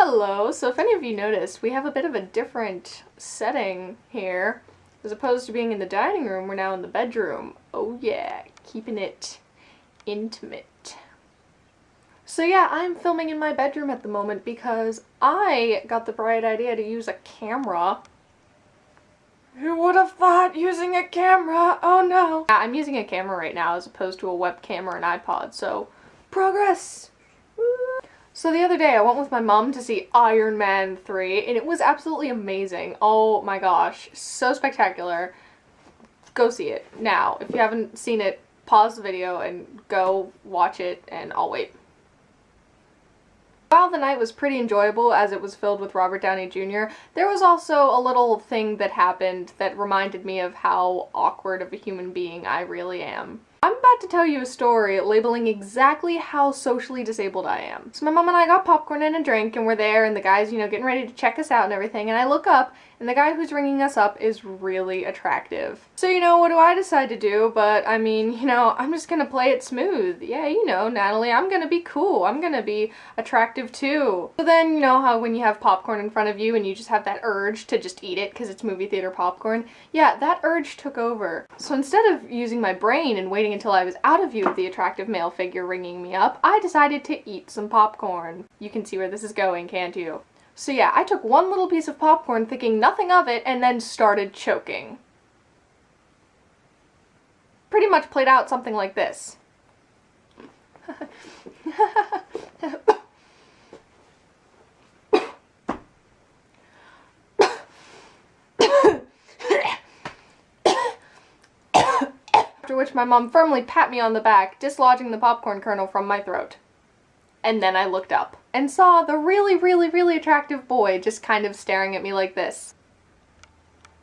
Hello! So if any of you noticed, we have a bit of a different setting here. As opposed to being in the dining room, we're now in the bedroom. Oh yeah, keeping it intimate. So yeah, I'm filming in my bedroom at the moment because I got the bright idea to use a camera. Who would have thought using a camera? Oh no! Yeah, I'm using a camera right now as opposed to a webcam or an iPod, so progress! So the other day I went with my mom to see Iron Man 3 and it was absolutely amazing. Oh my gosh, so spectacular. Go see it now. If you haven't seen it, pause the video and go watch it and I'll wait. While the night was pretty enjoyable as it was filled with Robert Downey Jr., there was also a little thing that happened that reminded me of how awkward of a human being I really am. I'm about to tell you a story labeling exactly how socially disabled I am. So my mom and I got popcorn and a drink and we're there and the guy's, getting ready to check us out and everything, and I look up and the guy who's ringing us up is really attractive. So what do I decide to do? But I mean, I'm just gonna play it smooth. Yeah, Natalie, I'm gonna be cool. I'm gonna be attractive too. So then, how when you have popcorn in front of you and you just have that urge to just eat it because it's movie theater popcorn? Yeah, that urge took over. So instead of using my brain and waiting until I was out of view of the attractive male figure ringing me up, I decided to eat some popcorn. You can see where this is going, can't you? So yeah, I took one little piece of popcorn thinking nothing of it and then started choking. Pretty much played out something like this. After which my mom firmly pat me on the back, dislodging the popcorn kernel from my throat. And then I looked up and saw the really attractive boy just kind of staring at me like this.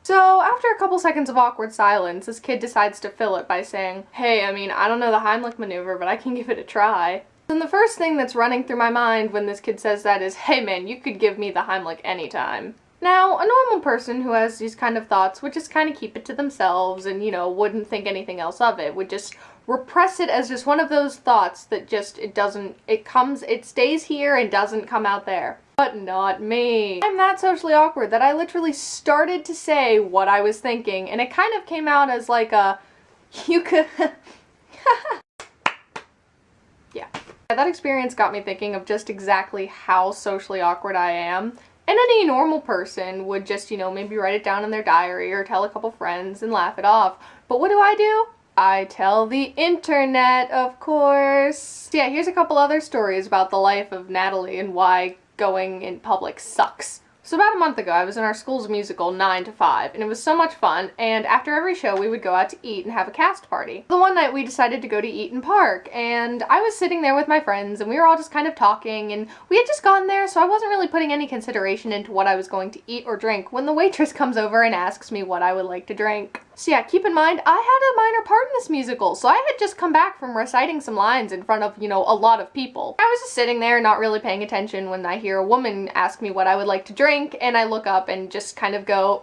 So after a couple seconds of awkward silence, this kid decides to fill it by saying, "Hey, I don't know the Heimlich maneuver, but I can give it a try." And the first thing that's running through my mind when this kid says that is, "Hey man, you could give me the Heimlich anytime." Now, a normal person who has these kind of thoughts would just kind of keep it to themselves and, wouldn't think anything else of it, would just repress it as just one of those thoughts that just, it stays here and doesn't come out there. But not me. I'm that socially awkward that I literally started to say what I was thinking, and it kind of came out as like a, you could, yeah. That experience got me thinking of just exactly how socially awkward I am. And any normal person would just, maybe write it down in their diary or tell a couple friends and laugh it off. But what do? I tell the internet, of course. So yeah, here's a couple other stories about the life of Natalie and why going in public sucks. So about a month ago, I was in our school's musical 9 to 5, and it was so much fun, and after every show we would go out to eat and have a cast party. The one night we decided to go to Eaton Park, and I was sitting there with my friends, and we were all just kind of talking, and we had just gotten there, so I wasn't really putting any consideration into what I was going to eat or drink when the waitress comes over and asks me what I would like to drink. So yeah, keep in mind, I had a minor part in this musical, so I had just come back from reciting some lines in front of, a lot of people. I was just sitting there not really paying attention when I hear a woman ask me what I would like to drink, and I look up and just kind of go,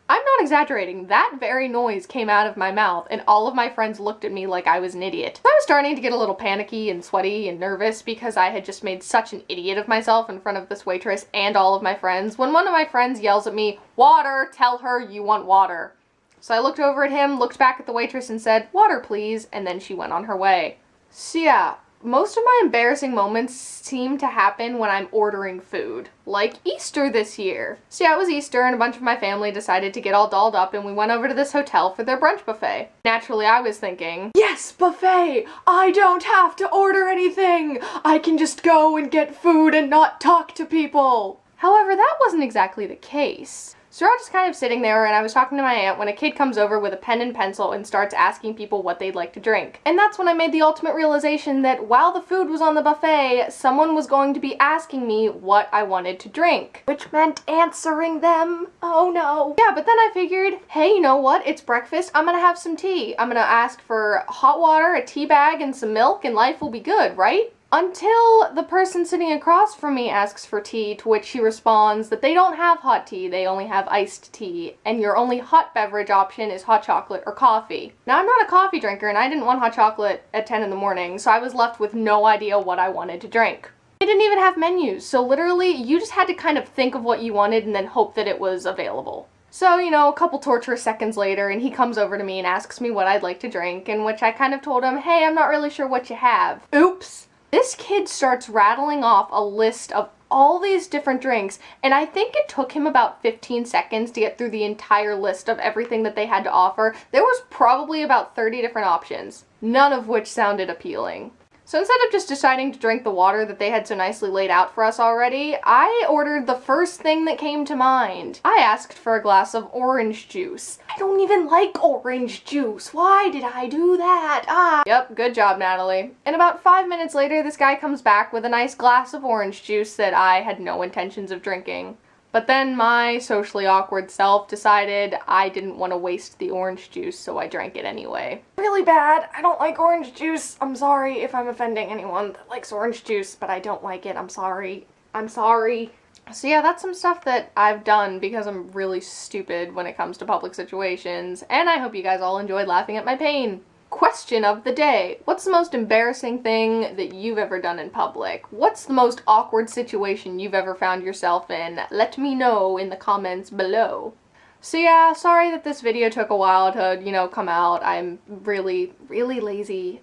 I'm not exaggerating, that very noise came out of my mouth, and all of my friends looked at me like I was an idiot. I was starting to get a little panicky and sweaty and nervous because I had just made such an idiot of myself in front of this waitress and all of my friends, when one of my friends yells at me, "Water, tell her you want water." So I looked over at him, looked back at the waitress and said, "Water please," and then she went on her way. So yeah, most of my embarrassing moments seem to happen when I'm ordering food. Like Easter this year. So yeah, it was Easter and a bunch of my family decided to get all dolled up and we went over to this hotel for their brunch buffet. Naturally, I was thinking, yes, buffet! I don't have to order anything! I can just go and get food and not talk to people! However, that wasn't exactly the case. So we're all just kind of sitting there and I was talking to my aunt when a kid comes over with a pen and pencil and starts asking people what they'd like to drink. And that's when I made the ultimate realization that while the food was on the buffet, someone was going to be asking me what I wanted to drink. Which meant answering them. Oh no. Yeah, but then I figured, hey, you know what? It's breakfast. I'm gonna have some tea. I'm gonna ask for hot water, a tea bag, and some milk, and life will be good, right? Until the person sitting across from me asks for tea, to which she responds that they don't have hot tea, they only have iced tea, and your only hot beverage option is hot chocolate or coffee. Now, I'm not a coffee drinker, and I didn't want hot chocolate at 10 in the morning, so I was left with no idea what I wanted to drink. They didn't even have menus, so literally you just had to kind of think of what you wanted and then hope that it was available. So, you know, a couple torturous seconds later, and he comes over to me and asks me what I'd like to drink, in which I kind of told him, hey, I'm not really sure what you have. Oops. This kid starts rattling off a list of all these different drinks, and I think it took him about 15 seconds to get through the entire list of everything that they had to offer. There was probably about 30 different options, none of which sounded appealing. So instead of just deciding to drink the water that they had so nicely laid out for us already, I ordered the first thing that came to mind. I asked for a glass of orange juice. I don't even like orange juice. Why did I do that? Yep, good job, Natalie. And about 5 minutes later, this guy comes back with a nice glass of orange juice that I had no intentions of drinking. But then my socially awkward self decided I didn't want to waste the orange juice, so I drank it anyway. Really bad. I don't like orange juice. I'm sorry if I'm offending anyone that likes orange juice, but I don't like it. I'm sorry. I'm sorry. So yeah, that's some stuff that I've done because I'm really stupid when it comes to public situations, and I hope you guys all enjoyed laughing at my pain. Question of the day. What's the most embarrassing thing that you've ever done in public? What's the most awkward situation you've ever found yourself in? Let me know in the comments below. So yeah, sorry that this video took a while to, you know, come out. I'm really, really lazy.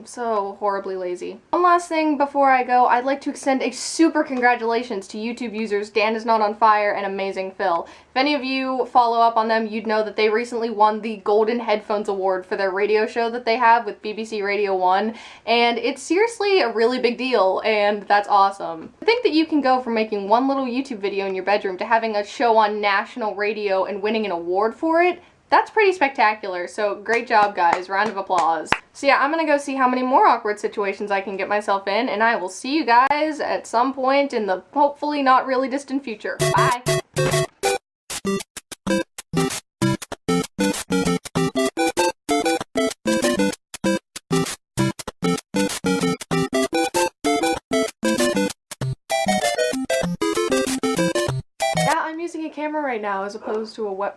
So horribly lazy. One last thing before I go, I'd like to extend a super congratulations to YouTube users Dan Is Not On Fire and Amazing Phil. If any of you follow up on them, you'd know that they recently won the Golden Headphones Award for their radio show that they have with BBC Radio 1, and it's seriously a really big deal, and that's awesome. I think that you can go from making one little YouTube video in your bedroom to having a show on national radio and winning an award for it. That's pretty spectacular, so great job, guys. Round of applause. So yeah, I'm gonna go see how many more awkward situations I can get myself in, and I will see you guys at some point in the hopefully not really distant future. Bye! Yeah, I'm using a camera right now as opposed to a web...